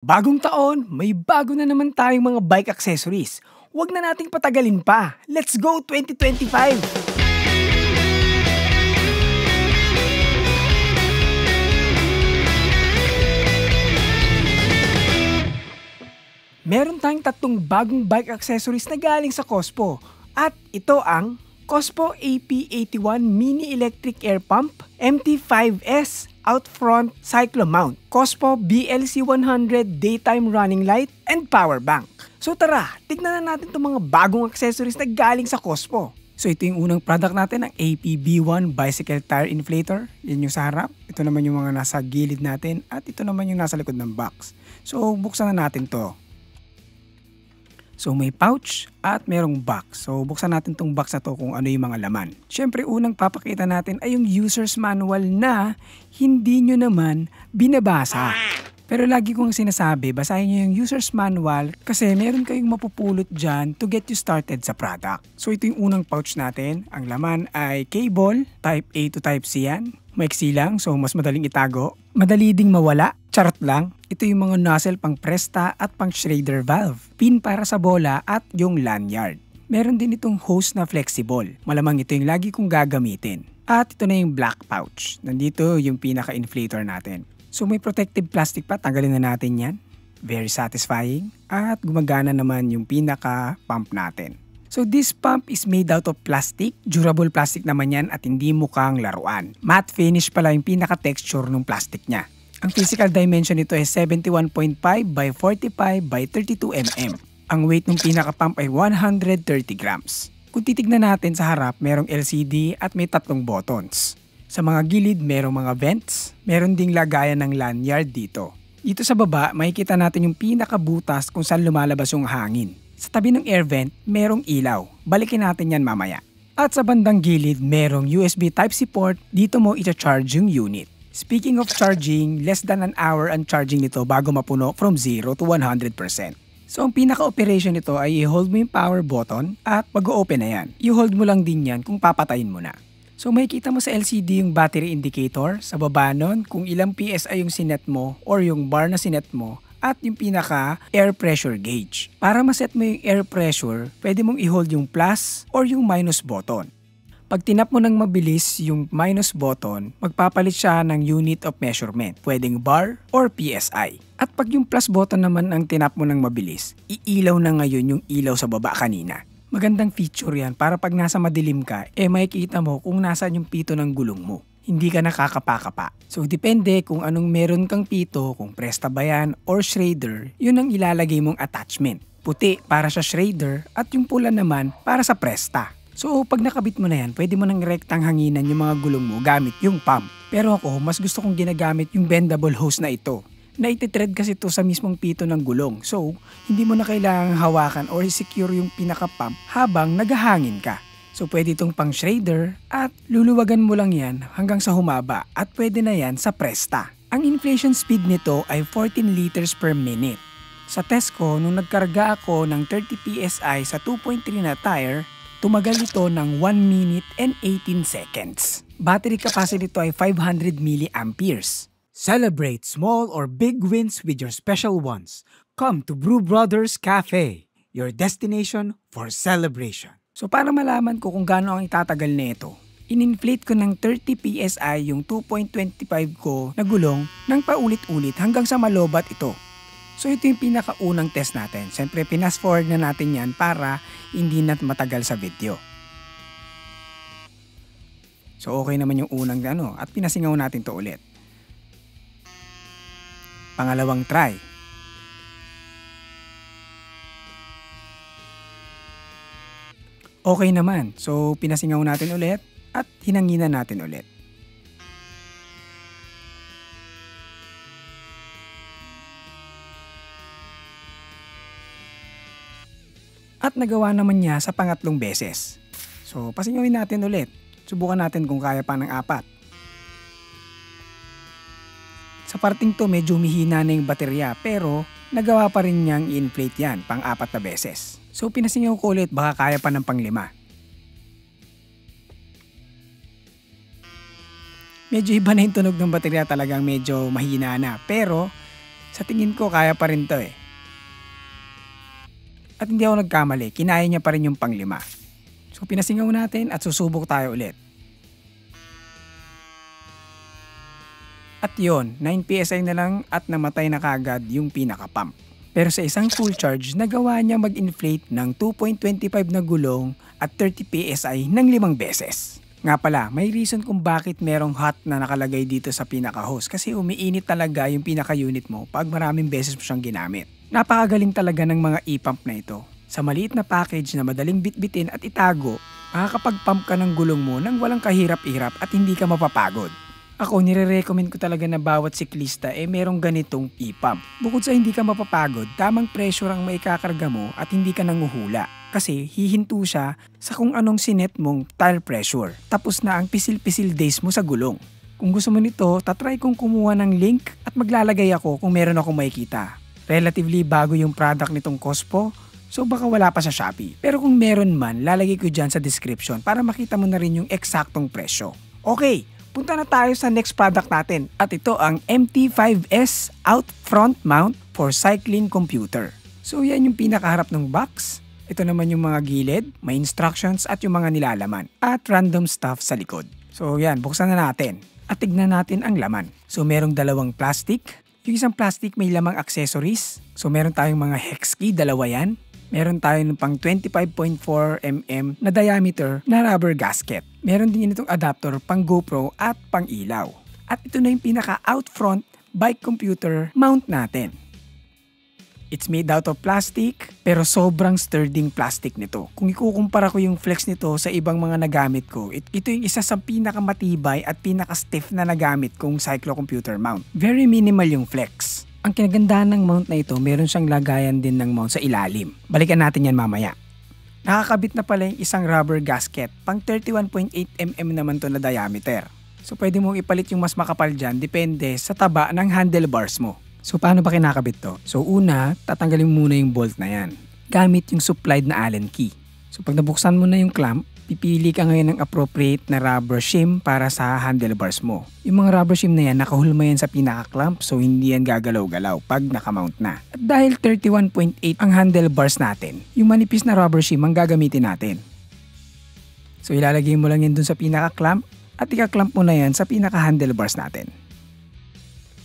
Bagong taon, may bago na naman tayong mga bike accessories. Huwag na nating patagalin pa. Let's go 2025! Meron tayong tatlong bagong bike accessories na galing sa Cospo. At ito ang Cospo AP81 Mini Electric Air Pump MT5S Out-Front Cyclo-Mount, Cospo BLC100 Daytime Running Light, and Power Bank. So tara, tignan na natin itong mga bagong accessories na galing sa Cospo. So ito yung unang product natin, ang APB1 Bicycle Tire Inflator. Yan yung sa harap. Ito naman yung mga nasa gilid natin at ito naman yung nasa likod ng box. So buksan na natin to. So may pouch at merong box. So buksan natin tong box na to kung ano yung mga laman. Syempre unang papakita natin ay yung user's manual na hindi nyo naman binabasa. Pero lagi kong sinasabi, basahin nyo yung user's manual kasi meron kayong mapupulot dyan to get you started sa product. So ito yung unang pouch natin. Ang laman ay cable, type A to type C yan. Maiksi lang, so mas madaling itago. Madali ding mawala, charot lang. Ito yung mga nozzle pang presta at pang Schrader valve. Pin para sa bola at yung lanyard. Meron din itong hose na flexible. Malamang ito yung lagi kong gagamitin. At ito na yung black pouch. Nandito yung pinaka-inflator natin. So may protective plastic pa, tanggalin na natin yan. Very satisfying. At gumagana naman yung pinaka-pump natin. So this pump is made out of plastic. Durable plastic naman yan at hindi mukhang laruan. Matte finish pala yung pinaka-texture ng plastic niya. Ang physical dimension nito ay 71.5 by 45 by 32 mm. Ang weight ng pinaka-pump ay 130 grams. Kung titignan natin sa harap, merong LCD at may tatlong buttons. Sa mga gilid, merong mga vents. Meron ding lagayan ng lanyard dito. Dito sa baba, makikita natin yung pinaka-butas kung saan lumalabas yung hangin. Sa tabi ng air vent, merong ilaw. Balikin natin yan mamaya. At sa bandang gilid, merong USB Type-C port. Dito mo i-charge yung unit. Speaking of charging, less than an hour ang charging nito bago mapuno from 0 to 100%. So ang pinaka-operation nito ay i-hold mo yung power button at mag-open na yan. I-hold mo lang din yan kung papatayin mo na. So makikita mo sa LCD yung battery indicator. Sa baba nun, kung ilang PSI yung sinet mo or yung bar na sinet mo. At yung pinaka air pressure gauge. Para maset mo yung air pressure, pwede mong i-hold yung plus or yung minus button. Pag tinap mo ng mabilis yung minus button, magpapalit siya ng unit of measurement. Pwedeng bar or PSI. At pag yung plus button naman ang tinap mo ng mabilis, iilaw na ngayon yung ilaw sa baba kanina. Magandang feature yan para pag nasa madilim ka, makikita mo kung nasaan yung pito ng gulong mo. Hindi ka nakakapa-kapa. So depende kung anong meron kang pito, kung presta ba yan or Schrader, yun ang ilalagay mong attachment. Puti para sa Schrader at yung pula naman para sa presta. So pag nakabit mo na yan, pwede mo nang rektang hanginan yung mga gulong mo gamit yung pump. Pero ako, mas gusto kong ginagamit yung bendable hose na ito. Naititread kasi ito sa mismong pito ng gulong. So hindi mo na kailangang hawakan or secure yung pinaka-pump habang naghahangin ka. So pwede itong pang Schrader at luluwagan mo lang yan hanggang sa humaba at pwede na yan sa presta. Ang inflation speed nito ay 14 liters per minute. Sa test ko, nung nagkarga ako ng 30 PSI sa 2.3 na tire, tumagal ito ng 1 minute and 18 seconds. Battery capacity nito ay 500 milliamperes. Celebrate small or big wins with your special ones. Come to Brew Brothers Cafe, your destination for celebration. So para malaman ko kung gaano ang itatagal nito, in-inflate ko ng 30 PSI yung 2.25 ko na gulong ng paulit-ulit hanggang sa malobat ito. So ito yung pinakaunang test natin. Siyempre pinas forward na natin yan para hindi na matagal sa video. So okay naman yung unang at pinasingaw natin to ulit. Pangalawang try. Okay naman. So, pinasingaw natin ulit at hinanginan natin ulit. At nagawa naman niya sa pangatlong beses. So, pasingawin natin ulit. Subukan natin kung kaya pa ng 4. Sa parting to, medyo humihina na yung baterya pero nagawa pa rin niyang i-inflate yan pang 4 na beses. So pinasingaw ko ulit, baka kaya pa ng pang 5. Medyo iba na yung tunog ng baterya, talagang medyo mahina na. Pero Sa tingin ko kaya pa rin to eh. At hindi ako nagkamali, kinaya niya pa rin yung pang-5. So pinasingaw natin at susubok tayo ulit. At yon, 9 PSI na lang at namatay na kagad yung pinaka-pump. Pero sa isang full charge, nagawa niya mag-inflate ng 2.25 na gulong at 30 PSI ng 5 beses. Nga pala, may reason kung bakit merong hot na nakalagay dito sa pinaka-hose kasi umiinit talaga yung pinaka-unit mo pag maraming beses mo siyang ginamit. Napakagaling talaga ng mga e-pump na ito. Sa maliit na package na madaling bitbitin at itago, makakapag-pump ka ng gulong mo nang walang kahirap-hirap at hindi ka mapapagod. Ako, nire-recommend ko talaga na bawat siklista merong ganitong e-pump. Bukod sa hindi ka mapapagod, tamang pressure ang maikakarga mo at hindi ka nanguhula. Kasi hihinto siya sa kung anong sinet mong tire pressure. Tapos na ang pisil-pisil days mo sa gulong. Kung gusto mo nito, tatry kong kumuha ng link at maglalagay ako kung meron akong makikita. Relatively bago yung product nitong Cospo, so baka wala pa sa Shopee. Pero kung meron man, lalagay ko dyan sa description para makita mo na rin yung eksaktong presyo. Okay! Punta na tayo sa next product natin at ito ang MT5S Out Front Mount for Cycling Computer. So yan yung pinakaharap ng box. Ito naman yung mga gilid, may instructions at yung mga nilalaman at random stuff sa likod. So yan, buksan na natin at tignan natin ang laman. So merong dalawang plastic. Yung isang plastic may lamang accessories. So meron tayong mga hex key, dalawa yan. Meron tayo ng pang 25.4mm na diameter na rubber gasket. Meron din itong adapter pang GoPro at pang ilaw. At ito na yung pinaka-out front bike computer mount natin. It's made out of plastic pero sobrang sturdy plastic nito. Kung ikukumpara ko yung flex nito sa ibang mga nagamit ko, ito yung isa sa pinakamatibay at pinaka-stiff na nagamit kong cyclocomputer mount. Very minimal yung flex. Ang kinagandaan ng mount na ito, meron siyang lagayan din ng mount sa ilalim. Balikan natin yan mamaya. Nakakabit na pala yung isang rubber gasket, pang 31.8mm naman to na diameter. So pwede mong ipalit yung mas makapal dyan, depende sa taba ng handlebars mo. So paano ba kinakabit to? So una, tatanggalin mo muna yung bolt na yan, gamit yung supplied na Allen key. So pag nabuksan mo na yung clamp, pipili ka ngayon ng appropriate na rubber shim para sa handlebars mo. Yung mga rubber shim na yan, nakahulma yan sa pinaka-clamp so hindi yan gagalaw-galaw pag nakamount na. At dahil 31.8 ang handlebars natin, yung manipis na rubber shim ang gagamitin natin. So ilalagay mo lang yan dun sa pinaka-clamp at ika-clamp mo na yan sa pinaka-handlebars natin.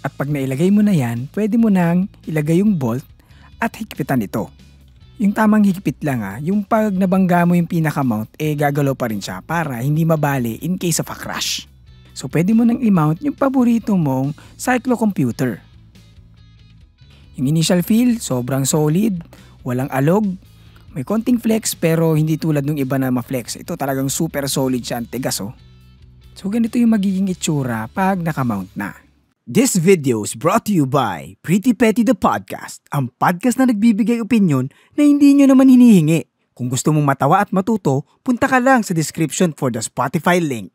At pag nailagay mo na yan, pwede mo nang ilagay yung bolt at higpitan ito. Yung tamang higpit lang yung pag nabangga mo yung pinaka-mount, gagalaw pa rin siya para hindi mabali in case of a crash. So pwede mo nang i-mount yung paborito mong cyclocomputer. Yung initial feel, sobrang solid, walang alog, may konting flex pero hindi tulad ng iba na ma-flex. Ito talagang super solid siya, tigas So ganito yung magiging itsura pag naka-mount na. This video is brought to you by Pretty Petty the Podcast, ang podcast na nagbibigay opinyon na hindi nyo naman hinihingi. Kung gusto mong matawa at matuto, punta ka lang sa description for the Spotify link.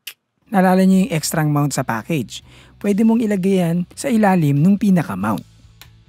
Naalala nyo yung extra mount sa package? Pwede mong ilagay yan sa ilalim ng pinaka-mount.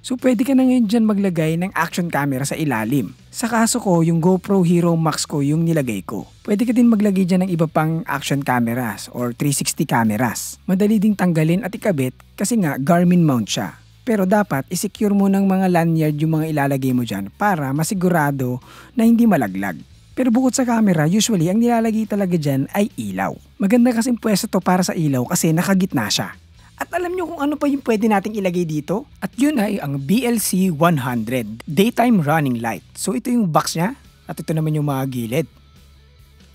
So pwede ka na ngayon dyan maglagay ng action camera sa ilalim. Sa kaso ko, yung GoPro Hero Max ko yung nilagay ko. Pwede ka din maglagay dyan ng iba pang action cameras or 360 cameras. Madali ding tanggalin at ikabit kasi nga Garmin mount siya. Pero dapat isecure mo ng mga lanyard yung mga ilalagay mo dyan para masigurado na hindi malaglag. Pero bukod sa camera, usually ang nilalagay talaga dyan ay ilaw. Maganda kasing pwesto to para sa ilaw kasi nakagitna siya. At alam nyo kung ano pa yung pwede nating ilagay dito? At yun ay ang BLC 100 Daytime Running Light. So ito yung box niya at ito naman yung mga gilid.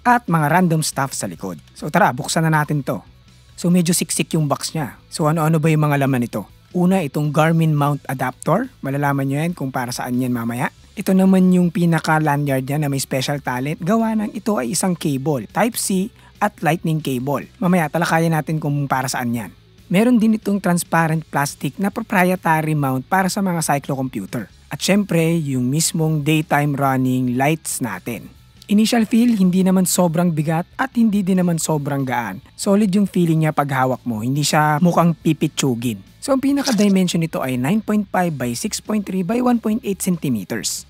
At mga random stuff sa likod. So tara, buksan na natin to. So medyo siksik yung box niya. So ano-ano ba yung mga laman nito? Una, itong Garmin mount adapter. Malalaman nyo yan kung para saan yan mamaya. Ito naman yung pinaka-lanyard niya na may special talent. Gawa ng ito ay isang cable, Type-C at Lightning cable. Mamaya talakayan natin kung para saan yan. Meron din itong transparent plastic na proprietary mount para sa mga cyclocomputer. At syempre, yung mismong daytime running lights natin. Initial feel, hindi naman sobrang bigat at hindi din naman sobrang gaan. Solid yung feeling niya pag hawak mo, hindi siya mukhang pipitsugin. So ang pinaka-dimension nito ay 9.5 by 6.3 by 1.8 cm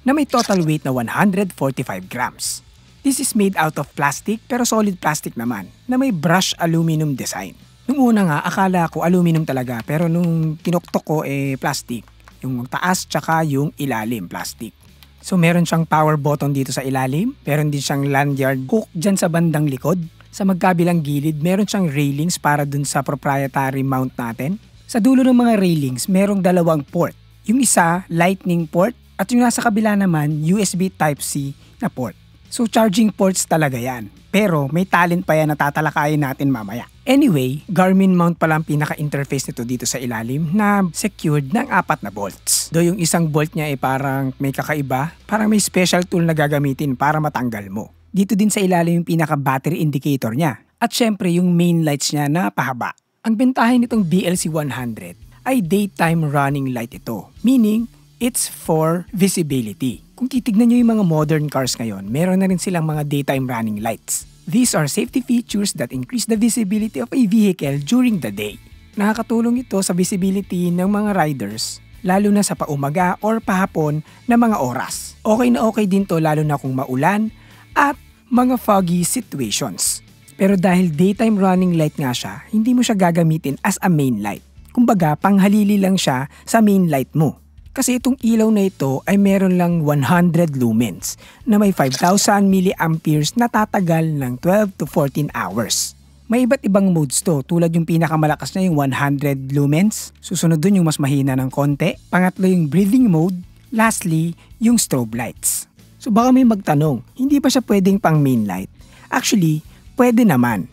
na may total weight na 145 grams. This is made out of plastic pero solid plastic naman na may brushed aluminum design. Nung una nga, akala ko aluminum talaga pero nung kinuktok ko plastic. yung taas tsaka yung ilalim, plastic. So meron siyang power button dito sa ilalim, meron din siyang lanyard hook dyan sa bandang likod. Sa magkabilang gilid, meron siyang railings para dun sa proprietary mount natin. Sa dulo ng mga railings, merong dalawang port. Yung isa, lightning port, at yung nasa kabila naman, USB Type-C na port. So charging ports talaga yan. Pero may talent pa yan na tatalakayin natin mamaya. Anyway, Garmin mount pala ang pinaka-interface nito dito sa ilalim na secured ng 4 na bolts. Do yung isang bolt niya ay parang may kakaiba, parang may special tool na gagamitin para matanggal mo. Dito din sa ilalim yung pinaka-battery indicator niya. At syempre yung main lights niya na pahaba. Ang bentahin nitong BLC100 ay daytime running light ito. Meaning, it's for visibility. Kung titignan nyo yung mga modern cars ngayon, meron na rin silang mga daytime running lights. These are safety features that increase the visibility of a vehicle during the day. Nakakatulong ito sa visibility ng mga riders, lalo na sa paumaga or pahapon na mga oras. Okay na okay din to lalo na kung maulan at mga foggy situations. Pero dahil daytime running light nga siya, hindi mo siya gagamitin as a main light. Kumbaga, panghalili lang siya sa main light mo. Kasi itong ilaw na ito ay meron lang 100 lumens na may 5,000 milliamperes na tatagal ng 12 to 14 hours. May iba't ibang modes to, tulad yung pinakamalakas na yung 100 lumens, susunod dun yung mas mahina ng konti, pangatlo yung breathing mode, lastly, yung strobe lights. So baka may magtanong, hindi ba siya pwedeng pang main light? Actually, pwede naman.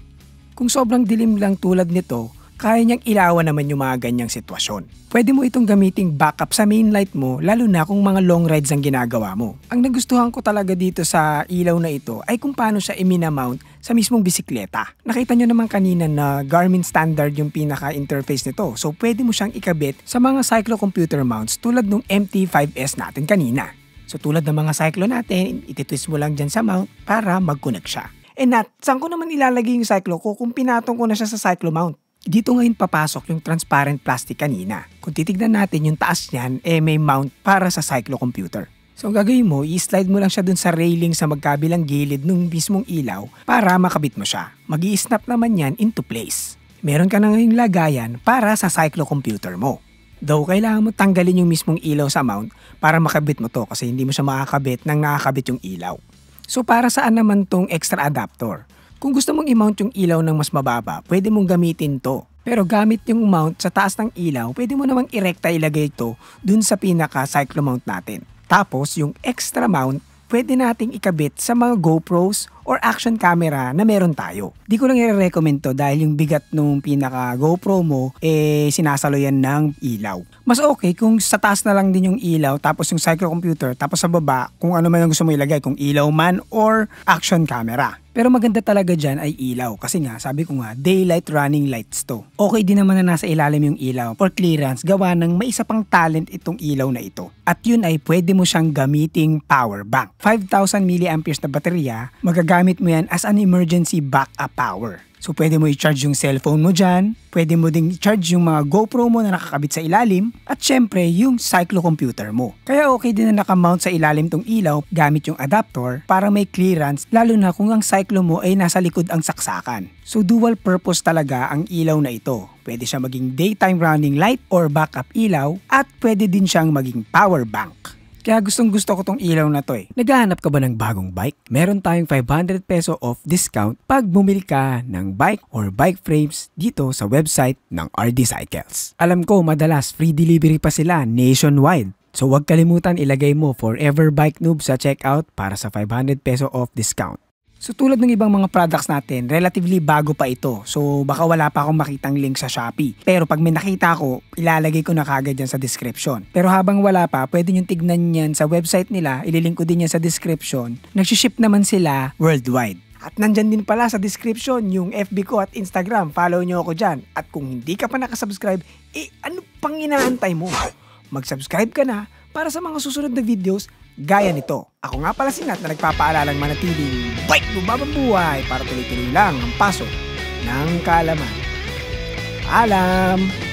Kung sobrang dilim lang tulad nito, kaya niyang ilawan naman yung mga ganyang sitwasyon. Pwede mo itong gamiting backup sa main light mo lalo na kung mga long rides ang ginagawa mo. Ang nagustuhan ko talaga dito sa ilaw na ito ay kung paano siya i-mount sa mismong bisikleta. Nakita nyo naman kanina na Garmin standard yung pinaka-interface nito. So pwede mo siyang ikabit sa mga cyclo-computer mounts tulad ng MT5S natin kanina. So tulad ng mga cyclo natin, ititwist mo lang dyan sa mount para mag-connect siya. Saan ko naman ilalagay yung cyclo ko kung pinatong ko na siya sa cyclo mount? Dito ngayon papasok yung transparent plastic kanina. Kung titignan natin yung taas niyan, may mount para sa cyclo-computer. So ang gagawin mo, i-slide mo lang siya dun sa railing sa magkabilang gilid ng mismong ilaw para makabit mo siya. Mag-i-snap naman yan into place. Meron ka na ngayong lagayan para sa cyclo-computer mo. Though kailangan mo tanggalin yung mismong ilaw sa mount para makabit mo to kasi hindi mo siya makakabit nang nakakabit yung ilaw. So para saan naman tong extra adapter? Kung gusto mong i-mount yung ilaw ng mas mababa, pwede mong gamitin to. Pero gamit yung mount sa taas ng ilaw, pwede mo namang irekta ilagay ito dun sa pinaka-cyclo mount natin. Tapos yung extra mount, pwede nating ikabit sa mga GoPros or action camera na meron tayo. Di ko lang i-recommend to dahil yung bigat nung pinaka GoPro mo sinasalo yan ng ilaw. Mas okay kung sa taas na lang din yung ilaw tapos yung cyclo-computer tapos sa baba kung ano man yung gusto mo ilagay, kung ilaw man or action camera. Pero maganda talaga dyan ay ilaw kasi nga sabi ko nga daylight running lights to. Okay din naman na nasa ilalim yung ilaw for clearance gawa ng may isa pang talent itong ilaw na ito. At yun ay pwede mo siyang gamiting power bank. 5,000 milliamperes na baterya, magagamit mo yan as an emergency backup power. So pwede mo i-charge yung cellphone mo dyan, pwede mo ding i-charge yung mga GoPro mo na nakakabit sa ilalim, at syempre yung cyclo-computer mo. Kaya okay din na nakamount sa ilalim tong ilaw gamit yung adapter para may clearance lalo na kung ang cyclo mo ay nasa likod ang saksakan. So dual purpose talaga ang ilaw na ito. Pwede siya maging daytime running light or backup ilaw at pwede din siyang maging power bank. Kaya gustong gusto ko tong ilaw na to eh. Naghahanap ka ba ng bagong bike? Meron tayong 500 peso off discount pag bumili ka ng bike or bike frames dito sa website ng RD Cycles. Alam ko madalas free delivery pa sila nationwide. So huwag kalimutan ilagay mo Forever Bike Noob sa checkout para sa 500 peso off discount. So tulad ng ibang mga products natin, relatively bago pa ito. So baka wala pa akong makitang link sa Shopee. Pero pag may nakita ko, ilalagay ko na kagad yan sa description. Pero habang wala pa, pwede nyo tignan yan sa website nila, ililink ko din yan sa description. Nagsiship naman sila worldwide. At nandyan din pala sa description yung FB ko at Instagram. Follow nyo ako dyan. At kung hindi ka pa nakasubscribe, ano pang inaantay mo? Mag-subscribe ka na para sa mga susunod na videos gaya nito. Ako nga pala si Nat na nagpapaalalang manatiling bike bumabang buhay para tuloy-tuloy lang ang paso ng kaalaman. Paalam!